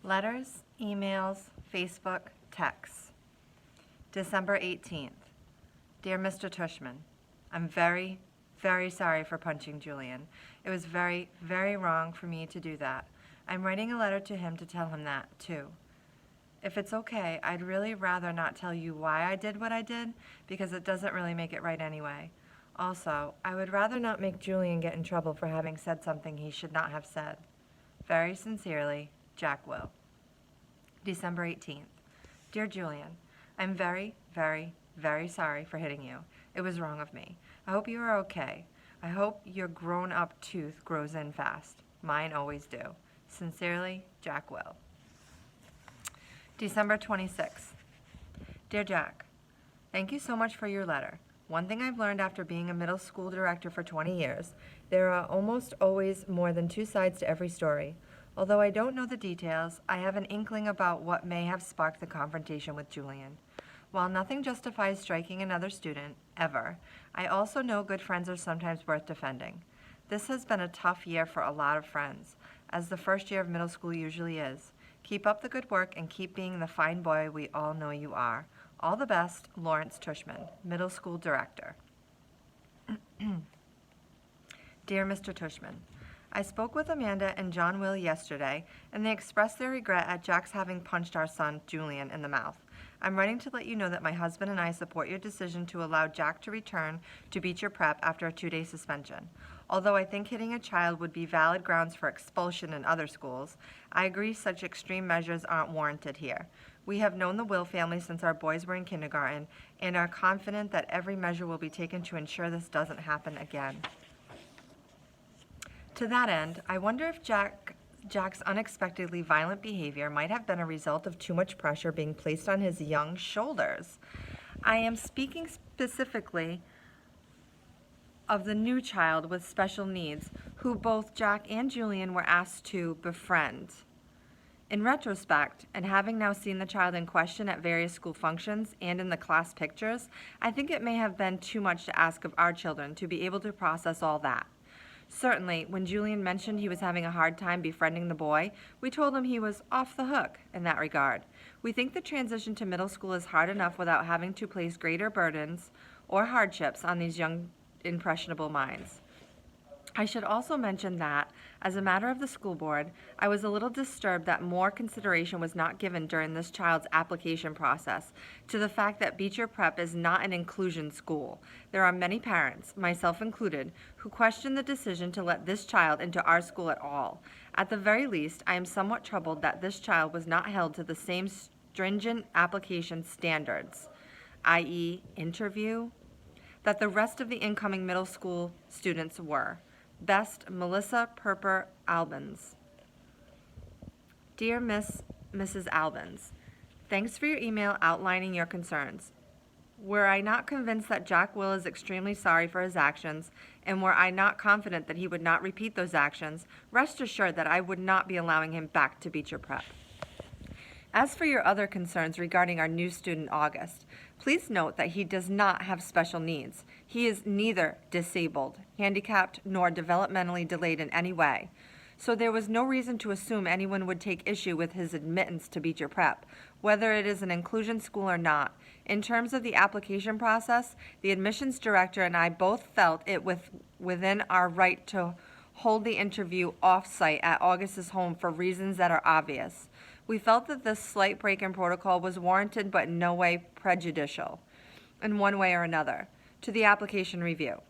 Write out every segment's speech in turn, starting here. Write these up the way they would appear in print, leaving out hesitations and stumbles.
Letters, emails, Facebook, texts. December 18th. Dear Mr. Tushman, I'm very, very sorry for punching Julian. It was very, very wrong for me to do that. I'm writing a letter to him to tell him that, too. If it's okay, I'd really rather not tell you why I did what I did, because it doesn't really make it right anyway. Also, I would rather not make Julian get in trouble for having said something he should not have said. Very sincerely, Jack Will. December 18th. Dear Julian, I'm very, very, very sorry for hitting you. It was wrong of me. I hope you are okay. I hope your grown-up tooth grows in fast. Mine always do. Sincerely, Jack Will. December 26th. Dear Jack, thank you so much for your letter. One thing I've learned after being a middle school director for 20 years, there are almost always more than two sides to every story. Although I don't know the details, I have an inkling about what may have sparked the confrontation with Julian. While nothing justifies striking another student, ever, I also know good friends are sometimes worth defending. This has been a tough year for a lot of friends, as the first year of middle school usually is. Keep up the good work and keep being the fine boy we all know you are. All the best, Lawrence Tushman, Middle School Director. Dear Mr. Tushman, I spoke with Amanda and John Will yesterday, and they expressed their regret at Jack's having punched our son, Julian, in the mouth. I'm writing to let you know that my husband and I support your decision to allow Jack to return to Beecher Prep after a 2-day suspension. Although I think hitting a child would be valid grounds for expulsion in other schools, I agree such extreme measures aren't warranted here. We have known the Will family since our boys were in kindergarten and are confident that every measure will be taken to ensure this doesn't happen again. To that end, I wonder if Jack's unexpectedly violent behavior might have been a result of too much pressure being placed on his young shoulders. I am speaking specifically of the new child with special needs, who both Jack and Julian were asked to befriend. In retrospect, and having now seen the child in question at various school functions and in the class pictures, I think it may have been too much to ask of our children to be able to process all that. Certainly, when Julian mentioned he was having a hard time befriending the boy, we told him he was off the hook in that regard. We think the transition to middle school is hard enough without having to place greater burdens or hardships on these young, impressionable minds. I should also mention that, as a matter of the school board, I was a little disturbed that more consideration was not given during this child's application process to the fact that Beecher Prep is not an inclusion school. There are many parents, myself included, who question the decision to let this child into our school at all. At the very least, I am somewhat troubled that this child was not held to the same stringent application standards, i.e., interview, that the rest of the incoming middle school students were. Best, Melissa Perper Albans. Dear Mrs. Albans, thanks for your email outlining your concerns. Were I not convinced that Jack Will is extremely sorry for his actions, and were I not confident that he would not repeat those actions, rest assured that I would not be allowing him back to Beecher Prep. As for your other concerns regarding our new student, August, please note that he does not have special needs. He is neither disabled, handicapped, nor developmentally delayed in any way. So there was no reason to assume anyone would take issue with his admittance to Beecher Prep, whether it is an inclusion school or not. In terms of the application process, the admissions director and I both felt it within our right to hold the interview off-site at August's home for reasons that are obvious. We felt that this slight break in protocol was warranted but in no way prejudicial, in one way or another, to the application review.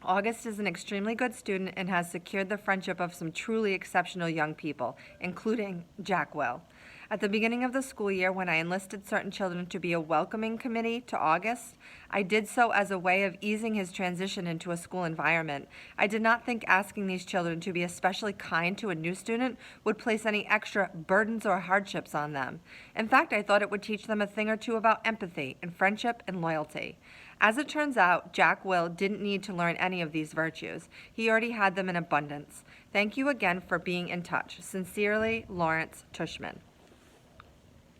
August is an extremely good student and has secured the friendship of some truly exceptional young people, including Jack Will. At the beginning of the school year, when I enlisted certain children to be a welcoming committee to August, I did so as a way of easing his transition into a school environment. I did not think asking these children to be especially kind to a new student would place any extra burdens or hardships on them. In fact, I thought it would teach them a thing or two about empathy and friendship and loyalty. As it turns out, Jack Will didn't need to learn any of these virtues. He already had them in abundance. Thank you again for being in touch. Sincerely, Lawrence Tushman.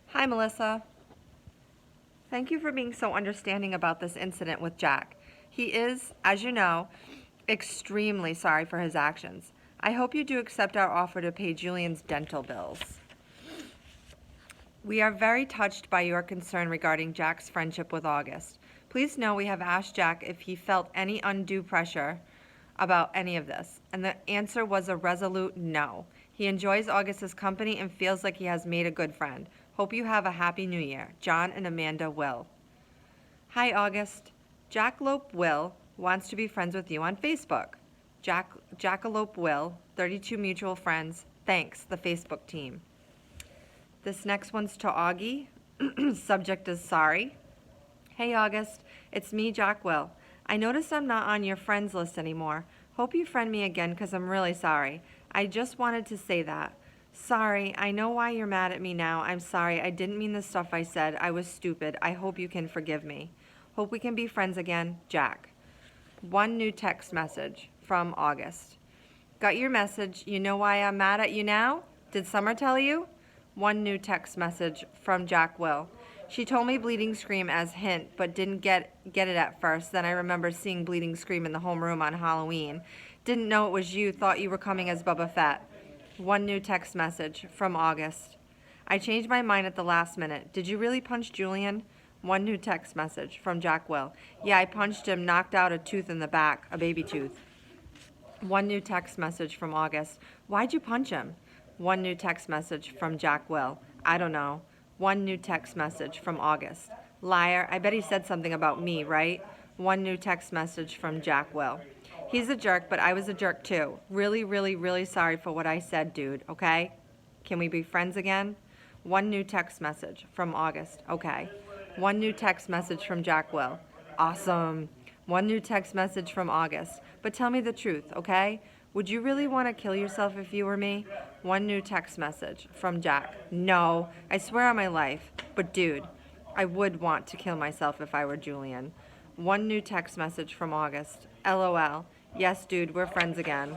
Hi, Melissa. Thank you for being so understanding about this incident with Jack. He is, as you know, extremely sorry for his actions. I hope you do accept our offer to pay Julian's dental bills. We are very touched by your concern regarding Jack's friendship with August. Please know we have asked Jack if he felt any undue pressure about any of this, and the answer was a resolute no. He enjoys August's company and feels like he has made a good friend. Hope you have a happy new year. John and Amanda Will. Hi, August. Jackalope Will wants to be friends with you on Facebook. Jackalope Will, 32 mutual friends. Thanks, the Facebook team. This next one's to Augie. Subject is sorry. Hey, August. It's me, Jack Will. I noticed I'm not on your friends list anymore. Hope you friend me again because I'm really sorry. I just wanted to say that. Sorry, I know why you're mad at me now. I'm sorry. I didn't mean the stuff I said. I was stupid. I hope you can forgive me. Hope we can be friends again, Jack. One new text message from August. Got your message. You know why I'm mad at you now? Did Summer tell you? One new text message from Jack Will. She told me Bleeding Scream as hint, but didn't get it at first. Then I remember seeing Bleeding Scream in the homeroom on Halloween. Didn't know it was you, thought you were coming as Boba Fett. One new text message from August. I changed my mind at the last minute. Did you really punch Julian? One new text message from Jack Will. Yeah, I punched him, knocked out a tooth in the back, a baby tooth. One new text message from August. Why'd you punch him? One new text message from Jack Will. I don't know. One new text message from August. Liar, I bet he said something about me, right? One new text message from Jack Will. He's a jerk, but I was a jerk too. Really, really, really sorry for what I said, dude, okay? Can we be friends again? One new text message from August. Okay. One new text message from Jack Will. Awesome. One new text message from August. But tell me the truth, okay? Would you really want to kill yourself if you were me? One new text message from Jack. No, I swear on my life. But dude, I would want to kill myself if I were Julian. One new text message from August. LOL. Yes, dude, we're friends again.